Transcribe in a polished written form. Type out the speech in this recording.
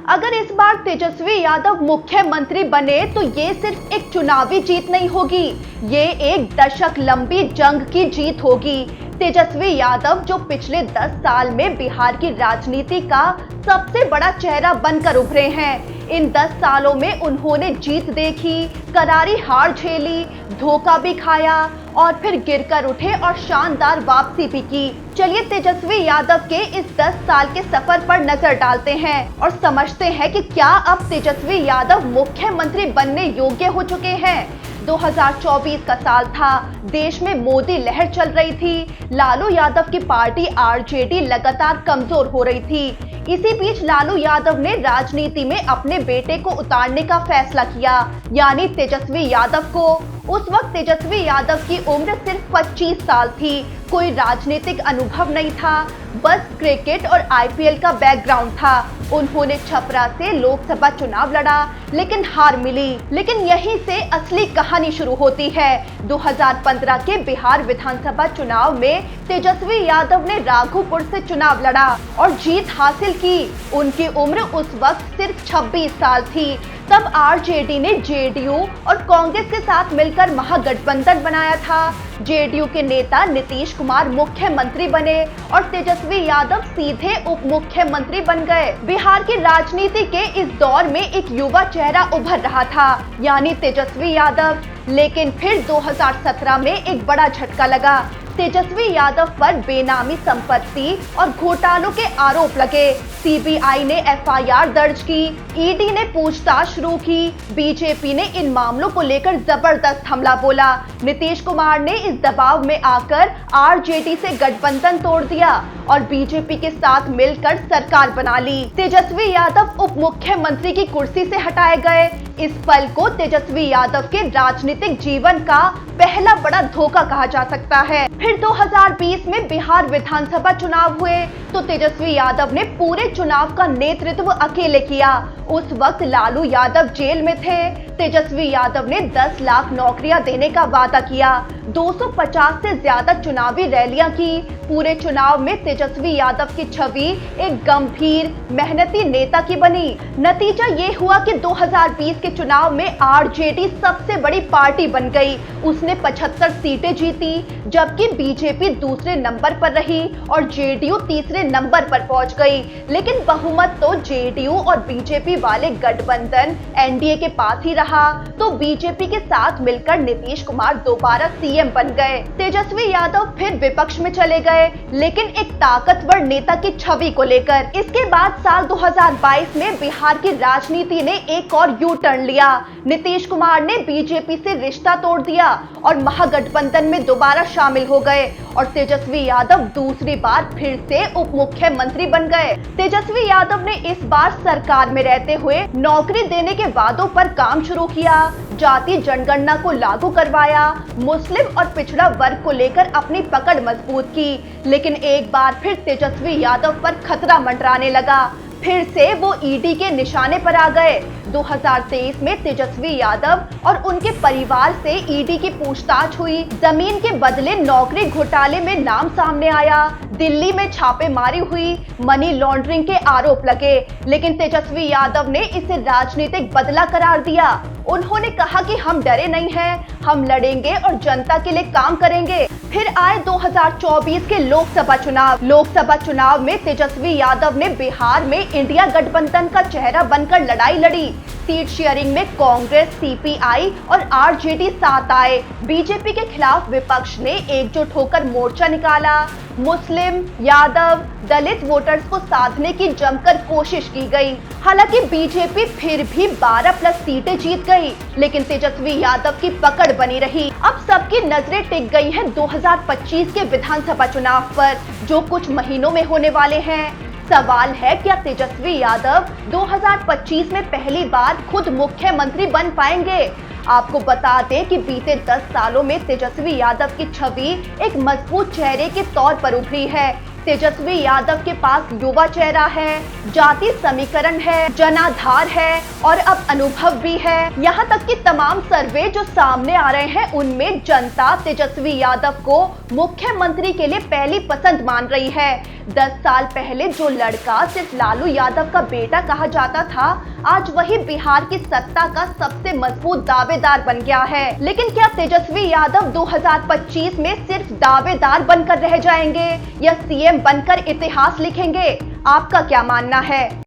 अगर इस बार तेजस्वी यादव मुख्यमंत्री बने तो ये सिर्फ एक चुनावी जीत नहीं होगी, ये एक दशक लंबी जंग की जीत होगी। तेजस्वी यादव जो पिछले 10 साल में बिहार की राजनीति का सबसे बड़ा चेहरा बनकर उभरे हैं। इन 10 सालों में उन्होंने जीत देखी, करारी हार झेली, धोखा भी खाया और फिर गिरकर उठे और शानदार वापसी भी की। चलिए तेजस्वी यादव के इस 10 साल के सफर पर नजर डालते हैं और समझते हैं कि क्या अब तेजस्वी यादव मुख्यमंत्री बनने योग्य हो चुके हैं। 2024 का साल था, देश में मोदी लहर चल रही थी, लालू यादव की पार्टी आरजेडी लगातार कमजोर हो रही थी। इसी बीच लालू यादव ने राजनीति में अपने बेटे को उतारने का फैसला किया, यानी तेजस्वी यादव को। उस वक्त तेजस्वी यादव की उम्र सिर्फ 25 साल थी, कोई राजनीतिक अनुभव नहीं था, बस क्रिकेट और आईपीएल का बैकग्राउंड था। उन्होंने छपरा से लोकसभा चुनाव लड़ा, लेकिन हार मिली। लेकिन यहीं से असली कहानी शुरू होती है। 2015 के बिहार विधानसभा चुनाव में तेजस्वी यादव ने राघोपुर से चुनाव लड़ा और जीत हासिल की। उनकी उम्र उस वक्त सिर्फ 26 साल थी। तब आरजेडी ने जेडीयू और कांग्रेस के साथ मिलकर महागठबंधन बनाया था। जेडीयू के नेता नीतीश कुमार मुख्यमंत्री बने और तेजस्वी यादव सीधे उप मुख्यमंत्री बन गए। बिहार की राजनीति के इस दौर में एक युवा चेहरा उभर रहा था, यानी तेजस्वी यादव। लेकिन फिर 2017 में एक बड़ा झटका लगा। तेजस्वी यादव पर बेनामी संपत्ति और घोटालों के आरोप लगे। सीबीआई ने एफआईआर दर्ज की, ईडी ने पूछताछ शुरू की। बीजेपी ने इन मामलों को लेकर जबरदस्त हमला बोला। नीतीश कुमार ने इस दबाव में आकर आरजेडी से गठबंधन तोड़ दिया और बीजेपी के साथ मिलकर सरकार बना ली। तेजस्वी यादव उप मुख्यमंत्री की कुर्सी से हटाए गए। इस पल को तेजस्वी यादव के राजनीतिक जीवन का पहला बड़ा धोखा कहा जा सकता है। फिर 2020 में बिहार विधानसभा चुनाव हुए तो तेजस्वी यादव ने पूरे चुनाव का नेतृत्व अकेले किया। उस वक्त लालू यादव जेल में थे। तेजस्वी यादव ने 10 लाख नौकरियां देने का वादा किया, 250 से ज्यादा चुनावी रैलियां की। पूरे चुनाव में तेजस्वी यादव की छवि एक गंभीर मेहनती नेता की बनी। नतीजा ये हुआ कि 2020 के चुनाव में आरजेडी सबसे बड़ी पार्टी बन गई। उसने 75 सीटें जीती, जबकि बीजेपी दूसरे नंबर पर रही और जेडीयू तीसरे नंबर पर पहुंच गई। लेकिन बहुमत तो जेडीयू और बीजेपी वाले गठबंधन एनडीए के पास ही रहा, तो बीजेपी के साथ मिलकर नीतीश कुमार दोबारा सीएम बन गए। तेजस्वी यादव फिर विपक्ष में चले गए, लेकिन एक ताकतवर नेता की छवि को लेकर। इसके बाद साल 2022 में बिहार की राजनीति ने एक और यू टर्न लिया। नीतीश कुमार ने बीजेपी से रिश्ता तोड़ दिया और महागठबंधन में दोबारा शामिल हो गए और तेजस्वी यादव दूसरी बार फिर से उप मुख्यमंत्री बन गए। तेजस्वी यादव ने इस बार सरकार में रहते हुए नौकरी देने के वादों पर काम शुरू किया, जाति जनगणना को लागू करवाया, मुस्लिम और पिछड़ा वर्ग को लेकर अपनी पकड़ मजबूत की। लेकिन एक बार फिर तेजस्वी यादव पर खतरा मंडराने लगा। फिर से वो ईडी के निशाने पर आ गए। 2023 में तेजस्वी यादव और उनके परिवार से ईडी की पूछताछ हुई। जमीन के बदले नौकरी घोटाले में नाम सामने आया। दिल्ली में छापेमारी हुई, मनी लॉन्ड्रिंग के आरोप लगे। लेकिन तेजस्वी यादव ने इसे राजनीतिक बदला करार दिया। उन्होंने कहा कि हम डरे नहीं हैं, हम लड़ेंगे और जनता के लिए काम करेंगे। फिर आए 2024 के लोकसभा चुनाव में तेजस्वी यादव ने बिहार में इंडिया गठबंधन का चेहरा बनकर लड़ाई लड़ी। सीट शेयरिंग में कांग्रेस, सीपीआई और आरजेडी साथ आए। बीजेपी के खिलाफ विपक्ष ने एकजुट होकर मोर्चा निकाला। मुस्लिम, यादव, दलित वोटर्स को साधने की जमकर कोशिश की गई। हालांकि बीजेपी फिर भी 12+ सीटें जीत गई, लेकिन तेजस्वी यादव की पकड़ बनी रही। अब सबकी नजरें टिक गई हैं 2025 के विधानसभा चुनाव पर, जो कुछ महीनों में होने वाले हैं। सवाल है, क्या तेजस्वी यादव 2025 में पहली बार खुद मुख्यमंत्री बन पाएंगे? आपको बता दें कि बीते 10 सालों में तेजस्वी यादव की छवि एक मजबूत चेहरे के तौर पर उभरी है। तेजस्वी यादव के पास युवा चेहरा है, जाति समीकरण है, जनाधार है और अब अनुभव भी है। यहाँ तक कि तमाम सर्वे जो सामने आ रहे हैं उनमें जनता तेजस्वी यादव को मुख्यमंत्री के लिए पहली पसंद मान रही है। 10 साल पहले जो लड़का सिर्फ लालू यादव का बेटा कहा जाता था, आज वही बिहार की सत्ता का सबसे मजबूत दावेदार बन गया है। लेकिन क्या तेजस्वी यादव 2025 में सिर्फ दावेदार बनकर रह जाएंगे या सीएम बनकर इतिहास लिखेंगे? आपका क्या मानना है?